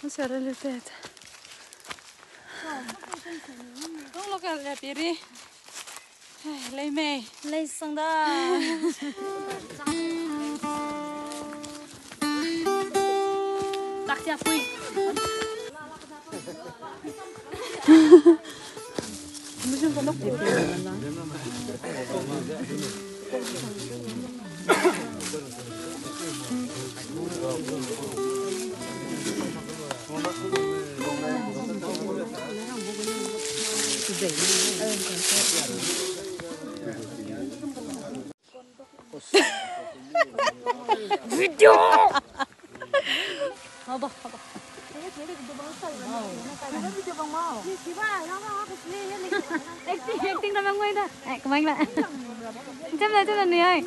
Sẽ ra được thế. Không lo cái đẹp đi. Lấy mẹ. Lấy xong đó. Đặt ra quy. 무슨 거 먹고 있는 비디오. 봐봐. Acting ra bên ngoài đó. Cảm ơn bạn. Chấp lần này ơi.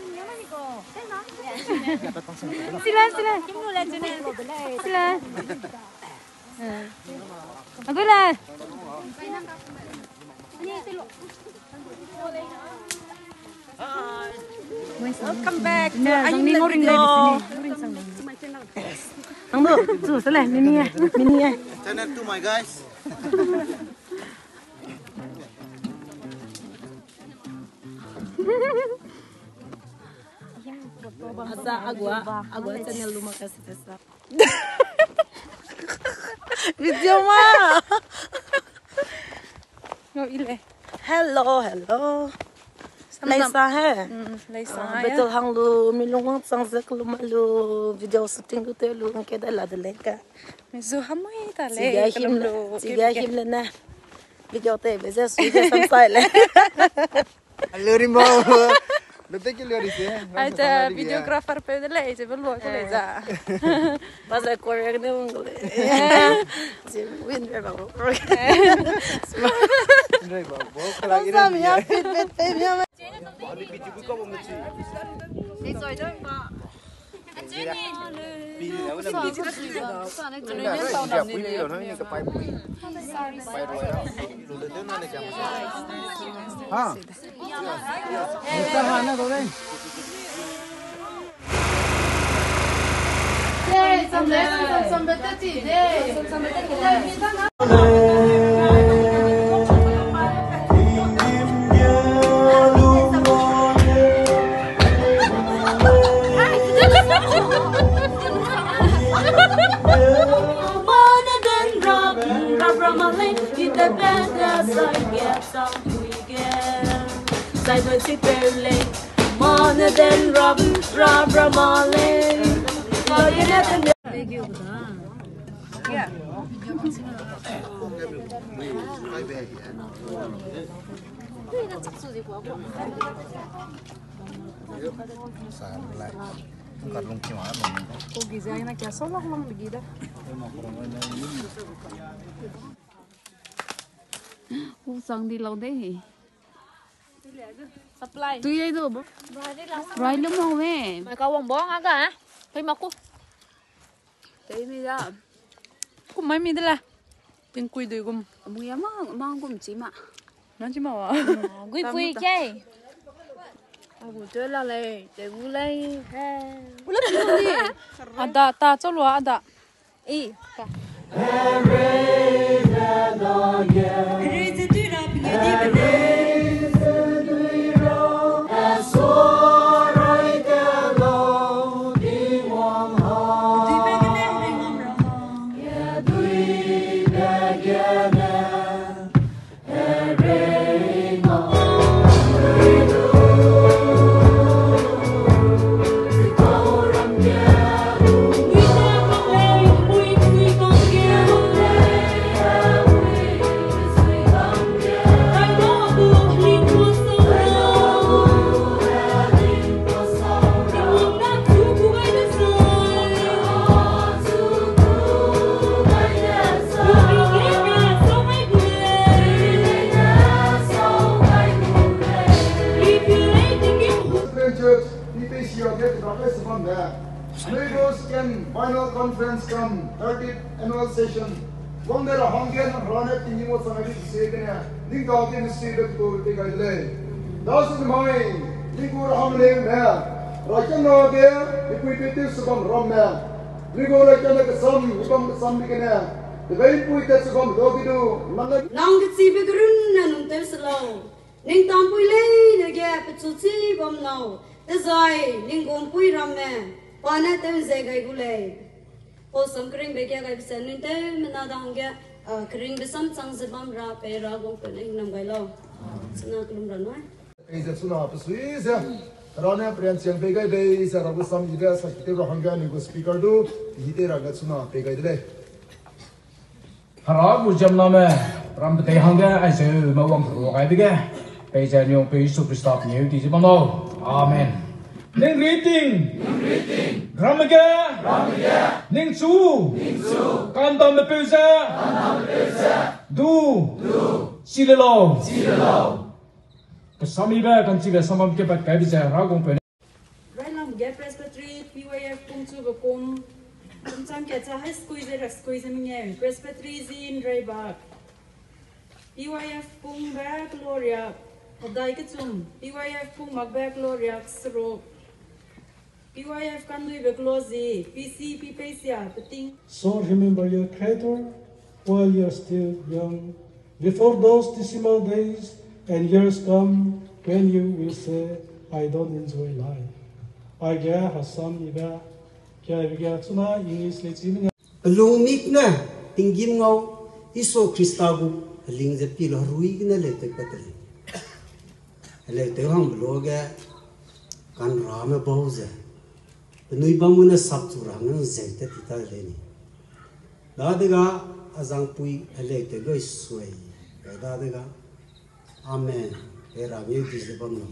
Xin lên. Xin lên. Cứ lên. Welcome back. Anh đi ngồi đó. Ang do, so sala, mini. Channel to my guys. Asa agua channel lumakas sa. Video ma. Ngồi ile. Hello. Lấy sao he? Lấy sao? Betul hang lu milong sang zak lu malu video shooting lu te lu ke da la de leka. Mình dù hâm mê ta lấy. Siga him le na. Video te be se su je sam sai le. Lori mo. Lote ke lori se. Ai ta videographer pe de lấy se belo ko le za. Pas a correct ne ungle. Je win be ba. Nreibak. बहुत कला गिरे. Sam ya fit pe ya. Ani bici buka mo mchi. Ni soi đó mà. Pi na wala bici na suy da. Ano yan sa ulam ni ni. Ano yan ka pai pui. Pai roi da. Lo de na ne kya mo. Ha. Mr. Hana do re. Some better tea. Some better tea. I don't sit very late. More than Rob Marley. Oh, you never know. Yeah. Cắt lông chim á mình. Cô ghi ra na kya solok lang lagi da. Usang di lâu đấy. Supply. Tuy ấy rồi. Rồi lúc nào về. Mày câu bong bóng á cả? Thấy mà cô. Thế bây giờ. Cô mấy mi đây là. Bên quỳ đuổi gum. Mùi ấm mang gum chỉ mà. Nó chỉ màu à? Quỳ chơi. Aku chơi là lệ, chơi vui lệ. Ulat đi. Ada ta cho lo ada. Ý. Biennial Conference come 30th annual session. One there a Hongkong and Ronet in Nimo Sanadi Segana, Ninka in the street of Tigai. Those of the mind, Nikur Hamlin there. Rajan no there, if we did this from Romna. Rigola kana ka sam upam ka sam dikena. The very pui ta su kom do kidu manna. Nang the si begrun na nung te slow. Ning tam pui le na ge pe chu chi bom now. The zai ning gom pui ram me. Pana te ze gai gule. O sam kring be ge gai sen nin te mena dang ge kring be sam chang ze bam ra pe ra gong pe ning nam gai lo. Sna klum ra noi. Ei ze suna pa sui ze. Rana prian siang pe gai be sa rabu sam ida sa kite ro hanga ni go speaker do hite ra ga suna pe gai de. Hara bu jam na me ram te hanga ai se ma wang ro gai de pe ja nyong pe su kristap ni ti ma no. Amen. Ning greeting. Ramage. Ning chu. Kan dam me pe sa. Du. Silelo. Kasami ba kan chi ga samam ke pat kai bi sa ra gong pe. Right now get Presbytery PYF kung chu ba kung cham ke cha high school ze school ze minye Presbytery is in Nreibak. PYF kung ba Gloria hodai ke chum PYF kung mag ba Gloria sro PYF kan lui be close PCP pesia pating. So remember your Creator while you are still young, before those decimal days and years come when you will say, I don't enjoy life. I get Hassan Iba, Kaya Suna, English Lichimina. Lumik na, tinggim ngaw, iso Kristagu, haling sa pilo, ruig na lete patali. Lete hang bloga, kan rame bauza. Nui bamu na sapturang ng zeta tita leni. Dadaga, azang pui, lete loy sway. Dadaga, Amen. Rami yung tisi bam no.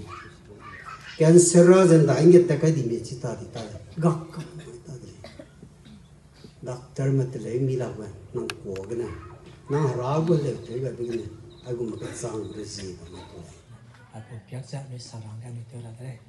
Cancer and dying at the academy, Chita, Gak, Doctor Matele, Milawa, Nang Kogana, Nang Rago left, I begin. I will make a sound receive. I will piazza mi saranga mi tora tre.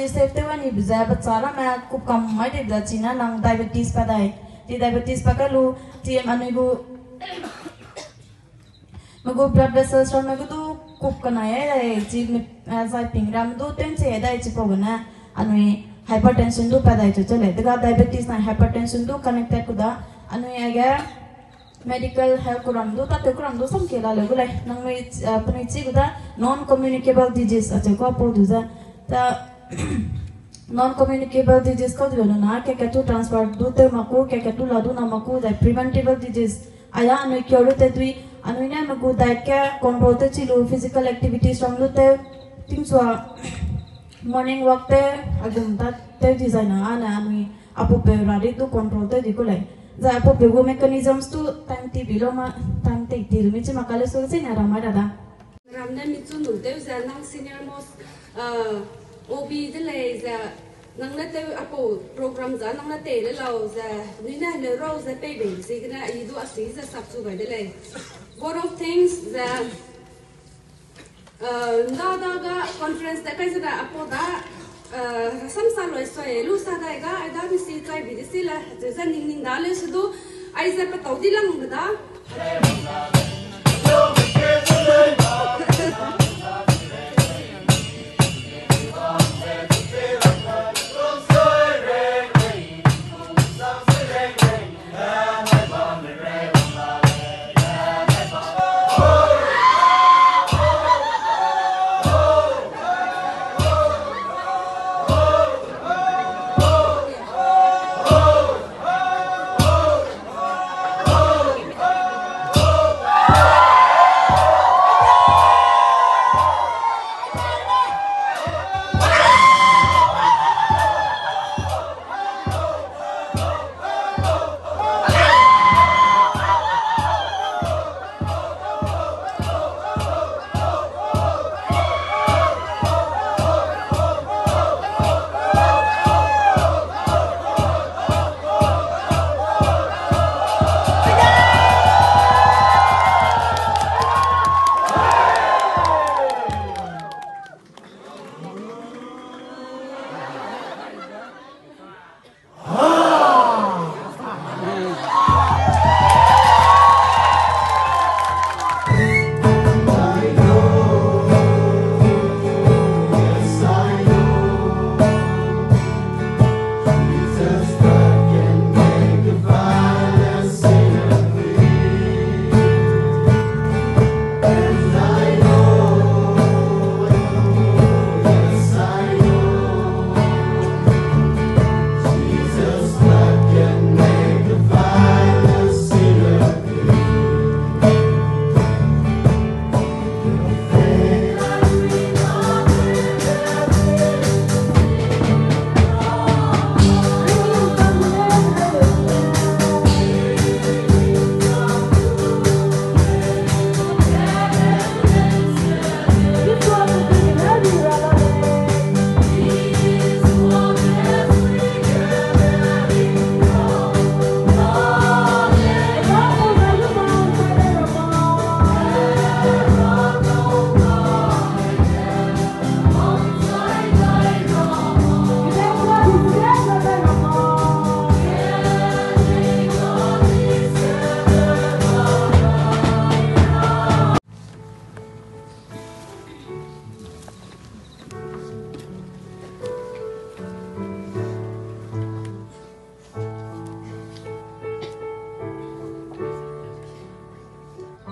Safety one ni bisa bersara me kup kam mai de da China nang diabetes padai di diabetes pakalu ti anu ibu mago blood vessels ram mago tu kup kana ya ji sai pingram du ten che dai chi pogana anu hypertension du padai chu chale daga diabetes na hypertension du connected kuda anu ya medical health kuram du ta te kuram du sam kela le gulai nang mai puni chi kuda non communicable disease acha ko po du za ta non-communicable disease ko diyo na kaya tu transfer dute maku kaya tu ladu na maku dai preventable disease aya anu cure te tui anu ina maku dai kaya control te chilu physical activities from lute tingsuwa morning walk te agum ta te design ana anu apu pe rari tu control te dikulai za apu pe go mechanisms tu time ti bilo ma time te ti mi chi makale so se na rama dada Ramna mitsun du te za nang senior most obi de le za nang na te apo program za nang na te le lao za ni na le ro za pe be si na I do asi za sap su ga de le one of things za da ga conference ta kai za apo da sam sa lo so e lu sa da ga mi si tai bi si la za ning ning da le su do ai za pa tau di lang da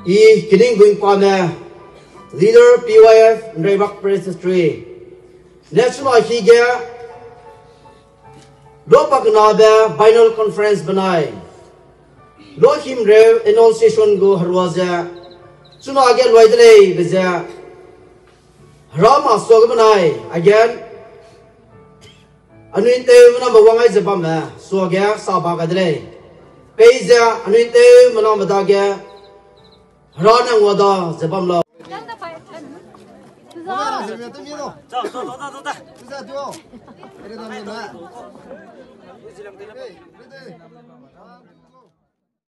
I kidding going Pame, leader PYF Nreibak Presbytery. National Higa Lopak Nabe Biennial Conference Banai. Lo him rev annunciation go Harwaza. Suna again widely Biza Rama Sogabanai again. Anuinte number one is a bummer, so again Sabagadre. Peza Anuinte Manamadaga Rana Wada Zabamla. Hey,